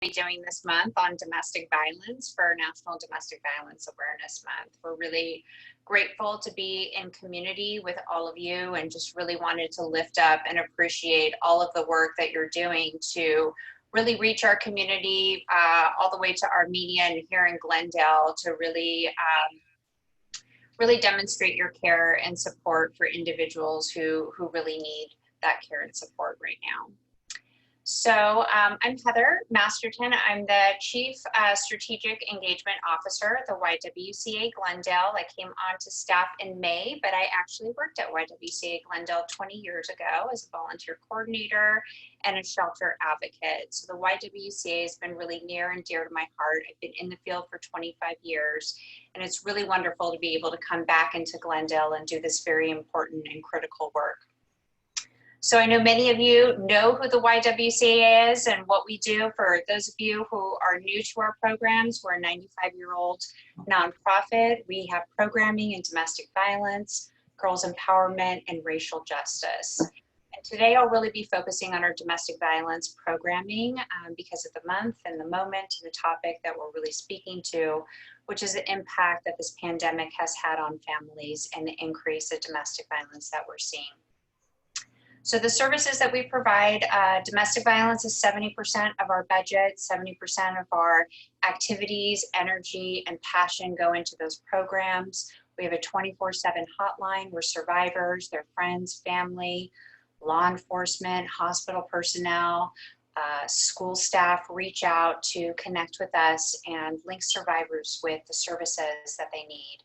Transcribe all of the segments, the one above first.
be doing this month on domestic violence for National Domestic Violence Awareness Month. We're really grateful to be in community with all of you and just really wanted to lift up and appreciate all of the work that you're doing to really reach our community all the way to Armenia and here in Glendale to really demonstrate your care and support for individuals who really need that care and support right now. So I'm Heather Masterton. I'm the Chief Strategic Engagement Officer at the YWCA Glendale. I came on to staff in May, but I actually worked at YWCA Glendale 20 years ago as a volunteer coordinator and a shelter advocate. So the YWCA has been really near and dear to my heart. I've been in the field for 25 years, and it's really wonderful to be able to come back into Glendale and do this very important and critical work. So I know many of you know who the YWCA is and what we do. For those of you who are new to our programs, we're a 95-year-old nonprofit. We have programming in domestic violence, girls empowerment, and racial justice. And today I'll really be focusing on our domestic violence programming because of the month and the moment and the topic that we're really speaking to, which is the impact that this pandemic has had on families and the increase of domestic violence that we're seeing. So the services that we provide, domestic violence is 70% of our budget, 70% of our activities, energy, and passion go into those programs. We have a 24/7 hotline where survivors, their friends, family, law enforcement, hospital personnel, school staff reach out to connect with us and link survivors with the services that they need.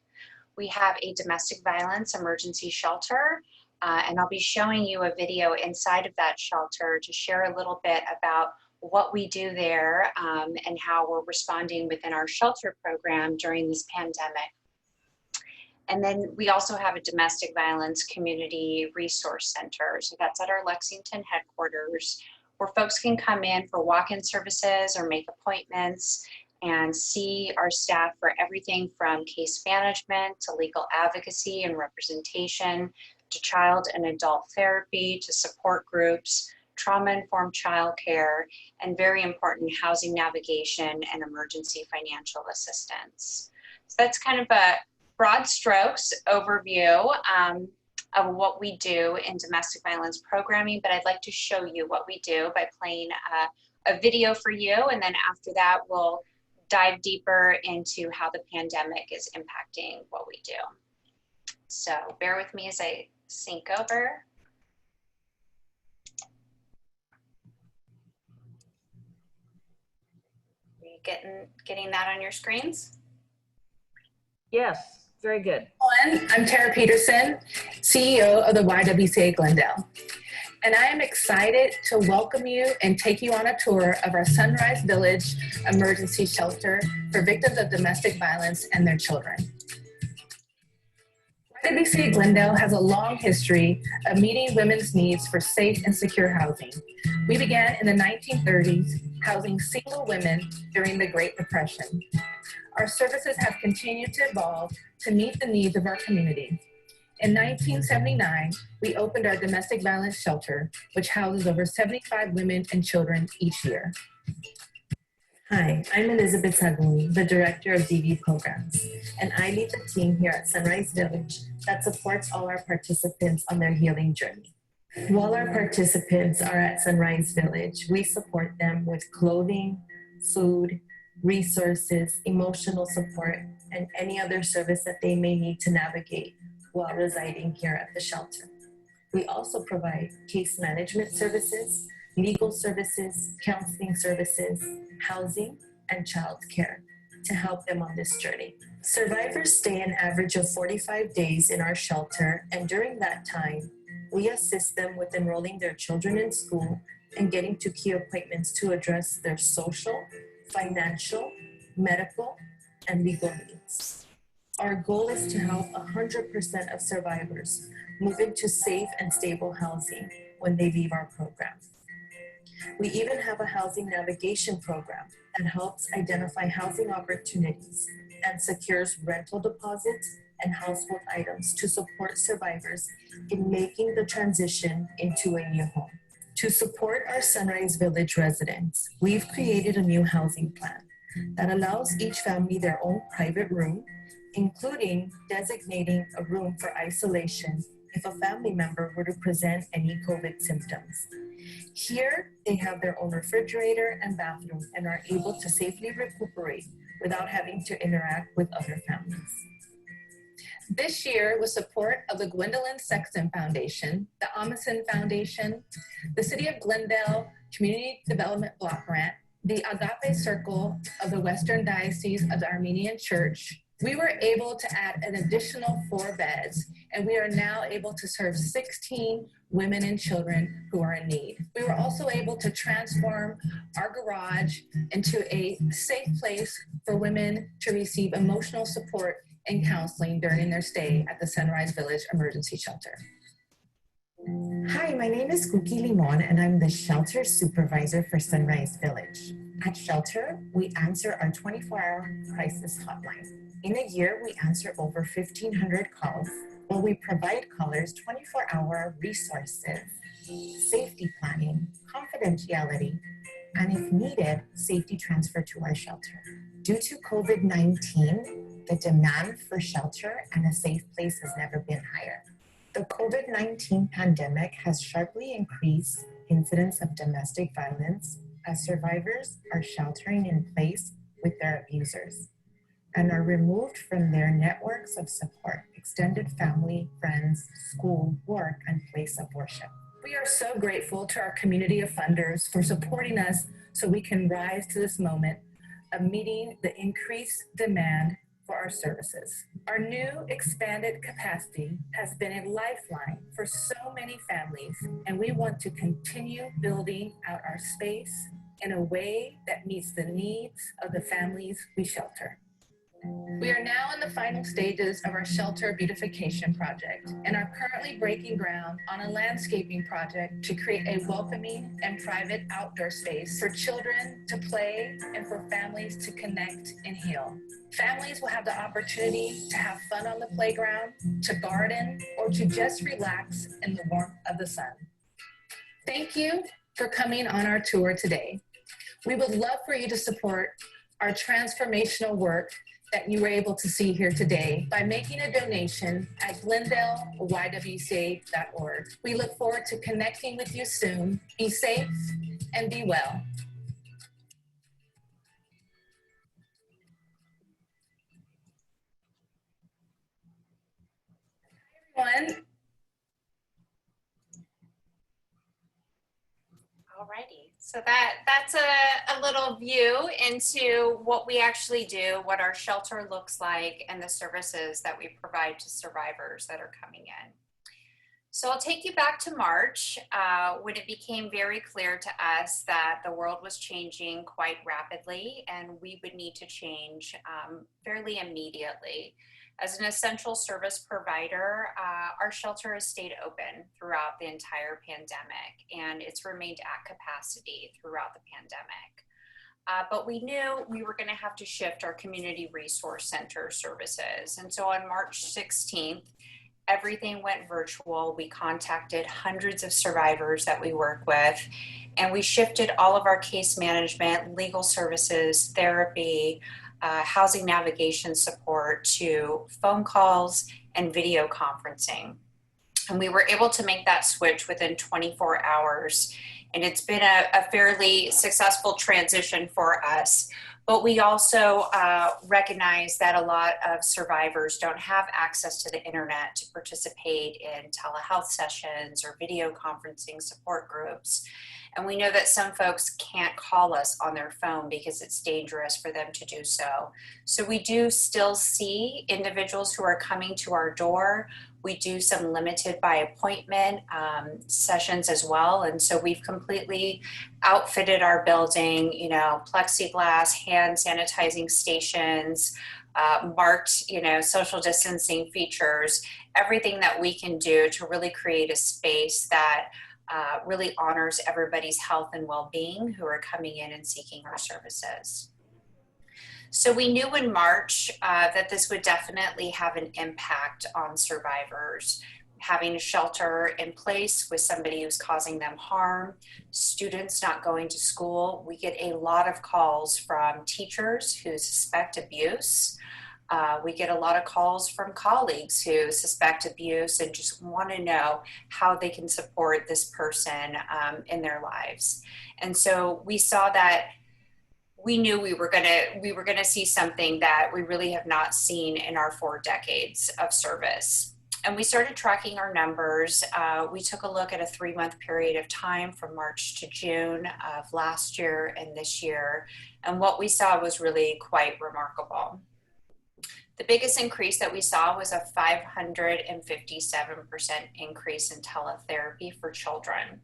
We have a domestic violence emergency shelter. And I'll be showing you a video inside of that shelter to share a little bit about what we do there and how we're responding within our shelter program during this pandemic. And then we also have a domestic violence community resource center. So that's at our Lexington headquarters, where folks can come in for walk-in services or make appointments and see our staff for everything from case management to legal advocacy and representation, to child and adult therapy, to support groups, trauma-informed childcare, and very important housing navigation and emergency financial assistance. So that's kind of a broad strokes overview of what we do in domestic violence programming, but I'd like to show you what we do by playing a video for you, and then after that we'll dive deeper into how the pandemic is impacting what we do. So bear with me as I sync over. Are you getting that on your screens? Yes, very good. I'm Tara Peterson, CEO of the YWCA Glendale, and I am excited to welcome you and take you on a tour of our Sunrise Village emergency shelter for victims of domestic violence and their children. YWCA Glendale has a long history of meeting women's needs for safe and secure housing. We began in the 1930s housing single women during the Great Depression. Our services have continued to evolve to meet the needs of our community. In 1979, we opened our domestic violence shelter, which houses over 75 women and children each year. Hi, I'm Elizabeth Saguni, the Director of DV Programs, and I lead the team here at Sunrise Village that supports all our participants on their healing journey. While our participants are at Sunrise Village, we support them with clothing, food, resources, emotional support, and any other service that they may need to navigate while residing here at the shelter. We also provide case management services, legal services, counseling services, housing, and child care to help them on this journey. Survivors stay an average of 45 days in our shelter, and during that time, we assist them with enrolling their children in school and getting to key appointments to address their social, financial, medical, and legal needs. Our goal is to help 100% of survivors move into safe and stable housing when they leave our program. We even have a housing navigation program that helps identify housing opportunities and secures rental deposits and household items to support survivors in making the transition into a new home. To support our Sunrise Village residents, we've created a new housing plan that allows each family their own private room, including designating a room for isolation if a family member were to present any COVID symptoms. Here, they have their own refrigerator and bathroom and are able to safely recuperate without having to interact with other families. This year, with support of the Gwendolyn Sexton Foundation, the Amundsen Foundation, the City of Glendale Community Development Block Grant, the Agape Circle of the Western Diocese of the Armenian Church, we were able to add an additional 4 beds, and we are now able to serve 16 women and children who are in need. We were also able to transform our garage into a safe place for women to receive emotional support and counseling during their stay at the Sunrise Village Emergency Shelter. Hi, my name is Cookie Limon, and I'm the shelter supervisor for Sunrise Village. At Shelter, we answer our 24-hour crisis hotline. In a year, we answer over 1,500 calls, while we provide callers 24-hour resources, safety planning, confidentiality, and if needed, safety transfer to our shelter. Due to COVID-19, the demand for shelter and a safe place has never been higher. The COVID-19 pandemic has sharply increased incidents of domestic violence as survivors are sheltering in place with their abusers and are removed from their networks of support, extended family, friends, school, work, and place of worship. We are so grateful to our community of funders for supporting us so we can rise to this moment of meeting the increased demand for our services. Our new expanded capacity has been a lifeline for so many families, and we want to continue building out our space in a way that meets the needs of the families we shelter. We are now in the final stages of our shelter beautification project and are currently breaking ground on a landscaping project to create a welcoming and private outdoor space for children to play and for families to connect and heal. Families will have the opportunity to have fun on the playground, to garden, or to just relax in the warmth of the sun. Thank you for coming on our tour today. We would love for you to support our transformational work that you were able to see here today by making a donation at Glendale YWCA.org. We look forward to connecting with you soon. Be safe and be well. Hi, everyone. Alrighty, so that's a little view into what we actually do, what our shelter looks like, and the services that we provide to survivors that are coming in. So I'll take you back to March when it became very clear to us that the world was changing quite rapidly and we would need to change fairly immediately. As an essential service provider, our shelter has stayed open throughout the entire pandemic, and it's remained at capacity throughout the pandemic. But we knew we were going to have to shift our community resource center services. And so on March 16th, everything went virtual. We contacted hundreds of survivors that we work with, and we shifted all of our case management, legal services, therapy, housing navigation support to phone calls and video conferencing. And we were able to make that switch within 24 hours. And it's been a fairly successful transition for us. But we also recognize that a lot of survivors don't have access to the internet to participate in telehealth sessions or video conferencing support groups. And we know that some folks can't call us on their phone because it's dangerous for them to do so. So we do still see individuals who are coming to our door. We do some limited by appointment sessions as well. And so we've completely outfitted our building, plexiglass, hand sanitizing stations, marked, social distancing features, everything that we can do to really create a space that really honors everybody's health and well-being who are coming in and seeking our services. So we knew in March that this would definitely have an impact on survivors. having a shelter in place with somebody who's causing them harm, students not going to school. We get a lot of calls from teachers who suspect abuse. We get a lot of calls from colleagues who suspect abuse and just want to know how they can support this person in their lives. And so we saw that we knew we were gonna see something that we really have not seen in our 4 decades of service. And we started tracking our numbers. We took a look at a 3-month period of time from March to June of last year and this year. And what we saw was really quite remarkable. The biggest increase that we saw was a 557% increase in teletherapy for children.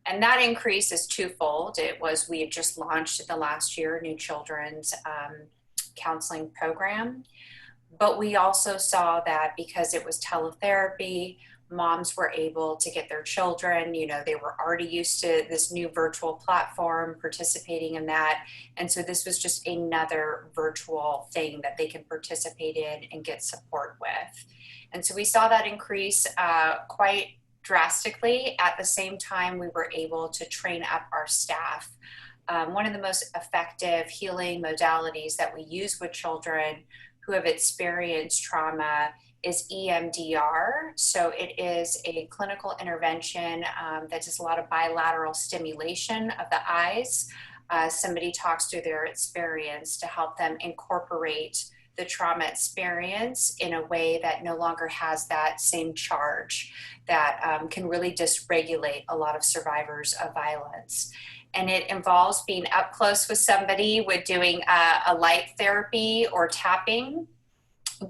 And that increase is twofold. We had just launched in the last year a new children's counseling program. But we also saw that because it was teletherapy, moms were able to get their children, they were already used to this new virtual platform, participating in that. And so this was just another virtual thing that they can participate in and get support with. And so we saw that increase quite drastically. At the same time, we were able to train up our staff. One of the most effective healing modalities that we use with children who have experienced trauma is EMDR. So it is a clinical intervention that does a lot of bilateral stimulation of the eyes. Somebody talks through their experience to help them incorporate the trauma experience in a way that no longer has that same charge that can really dysregulate a lot of survivors of violence. And it involves being up close with somebody with doing a light therapy or tapping.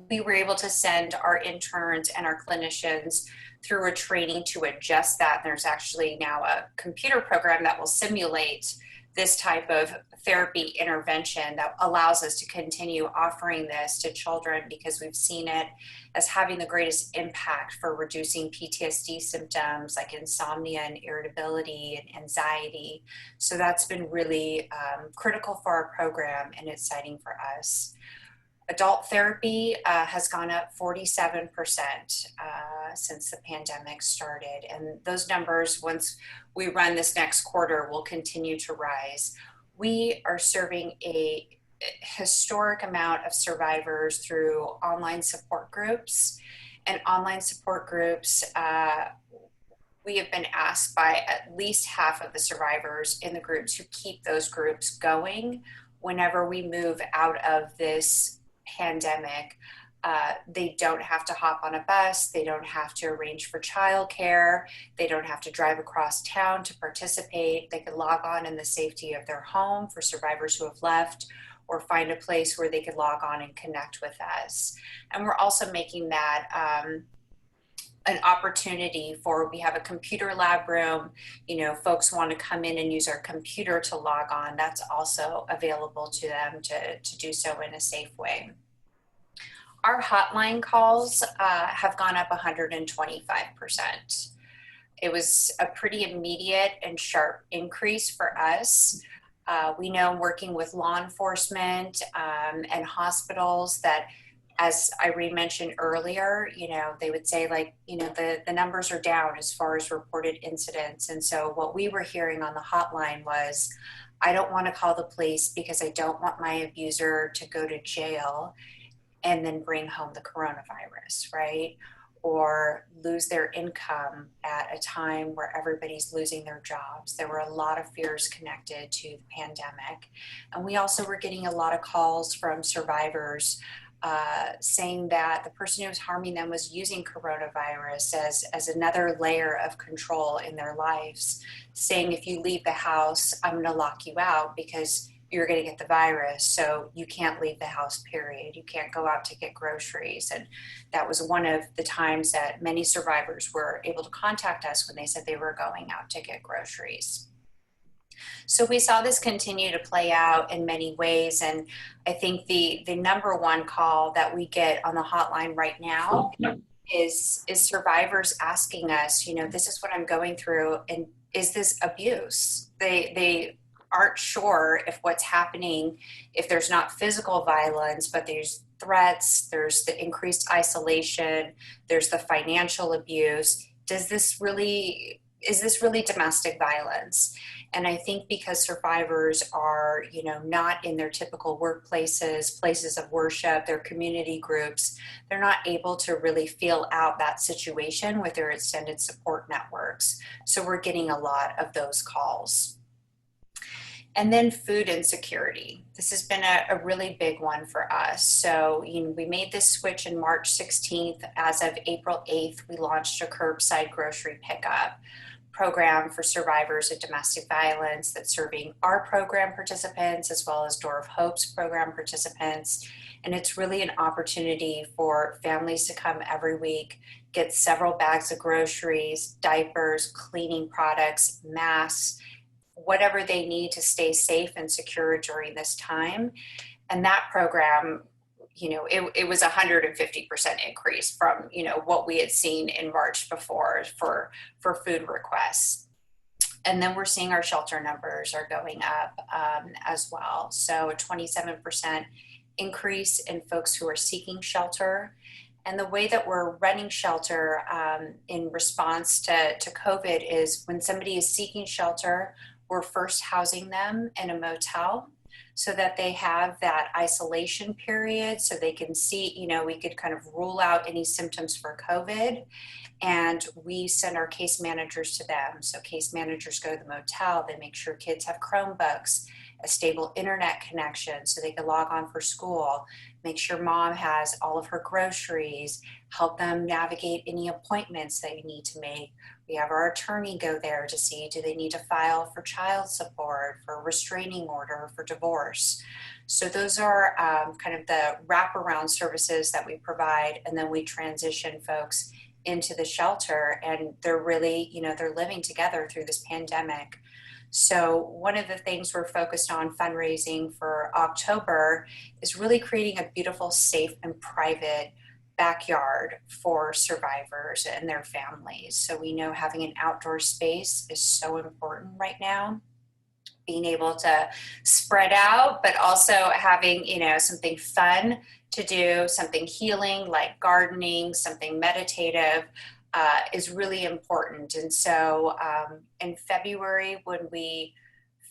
We were able to send our interns and our clinicians through a training to adjust that. There's actually now a computer program that will simulate this type of therapy intervention that allows us to continue offering this to children, because we've seen it as having the greatest impact for reducing PTSD symptoms like insomnia and irritability and anxiety. So that's been really critical for our program and exciting for us. Adult therapy has gone up 47% since the pandemic started. And those numbers, once we run this next quarter, will continue to rise. We are serving a historic amount of survivors through online support groups. And online support groups, we have been asked by at least half of the survivors in the groups to keep those groups going whenever we move out of this pandemic. They don't have to hop on a bus. They don't have to arrange for childcare. They don't have to drive across town to participate. They can log on in the safety of their home for survivors who have left, or find a place where they could log on and connect with us. And we're also making that an opportunity for, we have a computer lab room, folks want to come in and use our computer to log on. That's also available to them to do so in a safe way. Our hotline calls have gone up 125%. It was a pretty immediate and sharp increase for us. We know, working with law enforcement and hospitals, that, as Irene mentioned earlier, they would say, the numbers are down as far as reported incidents. And so what we were hearing on the hotline was, I don't want to call the police because I don't want my abuser to go to jail and then bring home the coronavirus, right? Or lose their income at a time where everybody's losing their jobs. There were a lot of fears connected to the pandemic. And we also were getting a lot of calls from survivors saying that the person who was harming them was using coronavirus as another layer of control in their lives, saying, if you leave the house, I'm gonna lock you out because you're going to get the virus, so you can't leave the house, period. You can't go out to get groceries. And that was one of the times that many survivors were able to contact us when they said they were going out to get groceries. So we saw this continue to play out in many ways. And I think the number one call that we get on the hotline right now is survivors asking us, this is what I'm going through, and is this abuse? They aren't sure if what's happening, if there's not physical violence, but there's threats, there's the increased isolation, there's the financial abuse. Is this really domestic violence? And I think because survivors are, not in their typical workplaces, places of worship, their community groups, they're not able to really feel out that situation with their extended support networks. So we're getting a lot of those calls. And then food insecurity. This has been a really big one for us. So, we made this switch in March 16th. As of April 8th, we launched a curbside grocery pickup program for survivors of domestic violence that's serving our program participants as well as Door of Hope's program participants. And it's really an opportunity for families to come every week, get several bags of groceries, diapers, cleaning products, masks, whatever they need to stay safe and secure during this time. And that program, it was 150% increase from, what we had seen in March before for food requests. And then we're seeing our shelter numbers are going up as well. So a 27% increase in folks who are seeking shelter. And the way that we're running shelter in response to COVID is when somebody is seeking shelter, we're first housing them in a motel so that they have that isolation period so they can see, we could kind of rule out any symptoms for COVID. And we send our case managers to them. So case managers go to the motel, they make sure kids have Chromebooks, a stable internet connection so they can log on for school, make sure mom has all of her groceries, help them navigate any appointments they need to make. We have our attorney go there to see, do they need to file for child support, for a restraining order, for divorce? So those are kind of the wraparound services that we provide. And then we transition folks into the shelter, and they're really, they're living together through this pandemic. So one of the things we're focused on fundraising for October is really creating a beautiful, safe, and private backyard for survivors and their families. So we know having an outdoor space is so important right now. Being able to spread out, but also having, something fun to do, something healing like gardening, something meditative is really important. And so in February, when we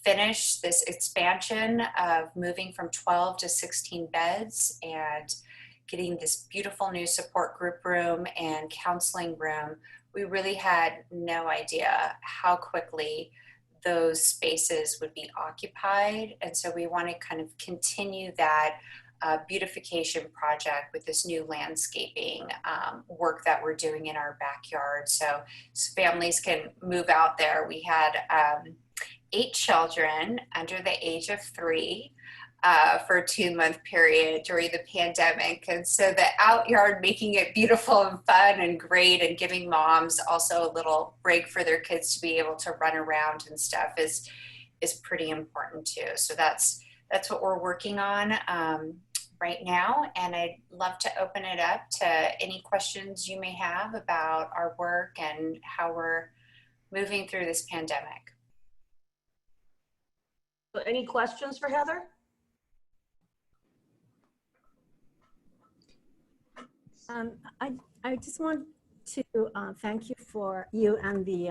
finish this expansion of moving from 12 to 16 beds and getting this beautiful new support group room and counseling room, we really had no idea how quickly those spaces would be occupied. And so we want to kind of continue that beautification project with this new landscaping work that we're doing in our backyard. So families can move out there. We had 8 children under the age of 3 for a 2-month period during the pandemic. And so the out yard, making it beautiful and fun and great, and giving moms also a little break for their kids to be able to run around and stuff is pretty important too. So that's what we're working on right now. And I'd love to open it up to any questions you may have about our work and how we're moving through this pandemic. Any questions for Heather? I just want to thank you for you and the